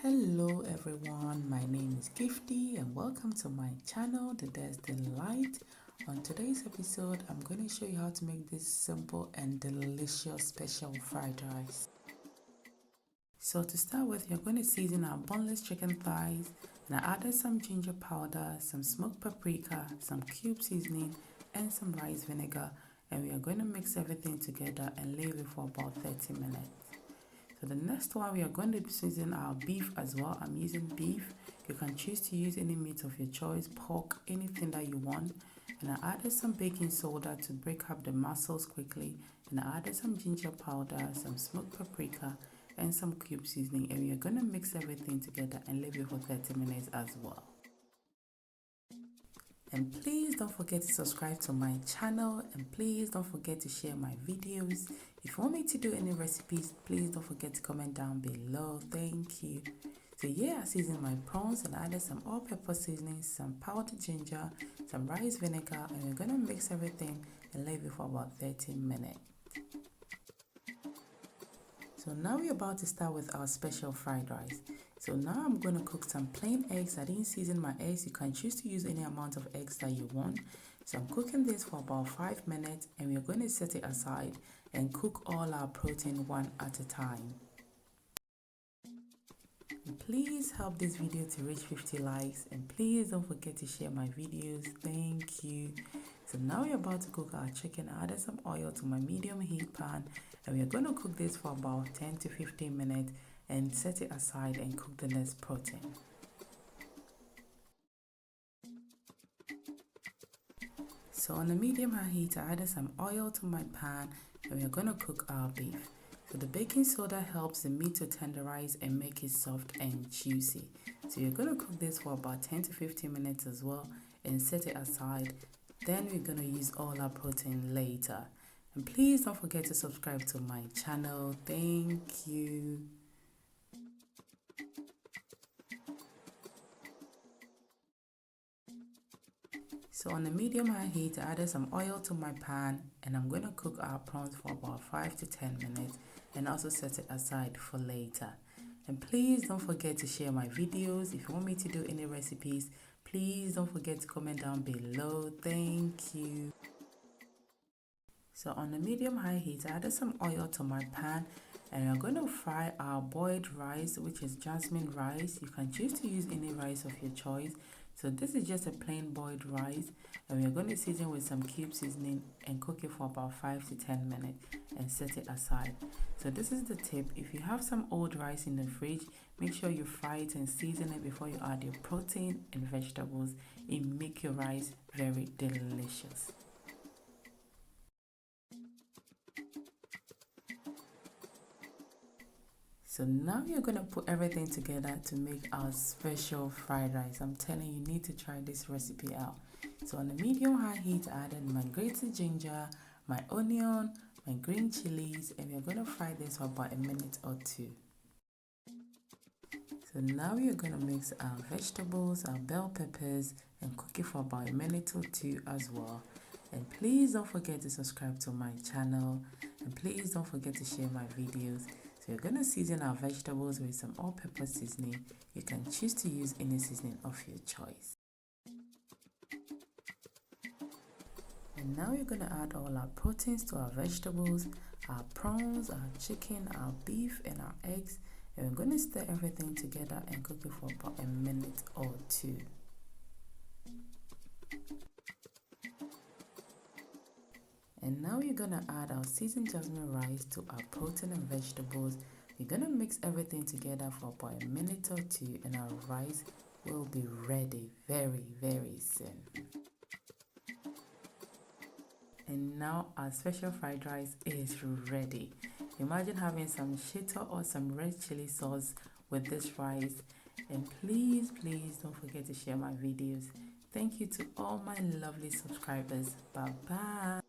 Hello everyone, my name is Gifty and welcome to my channel, The Dares Delight. On today's episode, I'm going to show you how to make this simple and delicious special fried rice. So to start with, you're going to season our boneless chicken thighs, and I added some ginger powder, some smoked paprika, some cube seasoning and some rice vinegar, and we are going to mix everything together and leave it for about 30 minutes. So the next one, we are going to season our beef as well. I'm using beef. You can choose to use any meat of your choice, pork, anything that you want. And I added some baking soda to break up the muscles quickly. And I added some ginger powder, some smoked paprika, and some cube seasoning. And we are going to mix everything together and leave it for 30 minutes as well. And please don't forget to subscribe to my channel, and please don't forget to share my videos. If you want me to do any recipes, please don't forget to comment down below. Thank you. So yeah, I seasoned my prawns and added some all-purpose seasoning, some powdered ginger, some rice vinegar, and we're gonna mix everything and leave it for about 30 minutes. So now we're about to start with our special fried rice. So now I'm going to cook some plain eggs. I didn't season my eggs. You can choose to use any amount of eggs that you want. So I'm cooking this for about 5 minutes, and we're going to set it aside and cook all our protein one at a time. And please help this video to reach 50 likes, and please don't forget to share my videos. Thank you. So now we're about to cook our chicken. I added some oil to my medium heat pan, and we're going to cook this for about 10 to 15 minutes and set it aside and cook the next protein. So on a medium high heat, I added some oil to my pan, and we're going to cook our beef. So the baking soda helps the meat to tenderize and make it soft and juicy. So you're going to cook this for about 10 to 15 minutes as well and set it aside. Then we're going to use all our protein later. And please don't forget to subscribe to my channel. Thank you. So on a medium high heat, I added some oil to my pan, and I'm going to cook our prawns for about 5 to 10 minutes and also set it aside for later. And please don't forget to share my videos. If you want me to do any recipes, please don't forget to comment down below. Thank you. So on a medium high heat, I added some oil to my pan, and I'm going to fry our boiled rice, which is jasmine rice. You can choose to use any rice of your choice. So this is just a plain boiled rice, and we're going to season with some cube seasoning and cook it for about 5 to 10 minutes and set it aside. So this is the tip. If you have some old rice in the fridge, make sure you fry it and season it before you add your protein and vegetables. It makes your rice very delicious. So now you're going to put everything together to make our special fried rice. I'm telling you, you need to try this recipe out. So on a medium high heat, I added my grated ginger, my onion, my green chilies, and we're going to fry this for about a minute or two. So now we're going to mix our vegetables, our bell peppers, and cook it for about a minute or two as well. And please don't forget to subscribe to my channel, and please don't forget to share my videos. So we're going to season our vegetables with some all-purpose seasoning. You can choose to use any seasoning of your choice. And now we're going to add all our proteins to our vegetables, our prawns, our chicken, our beef, and our eggs. And we're going to stir everything together and cook it for about a minute or two. And now we're going to add our seasoned jasmine rice to our protein and vegetables. We're going to mix everything together for about a minute or two, and our rice will be ready very, very soon. And now our special fried rice is ready. Imagine having some shito or some red chili sauce with this rice. And please, please don't forget to share my videos. Thank you to all my lovely subscribers. Bye bye.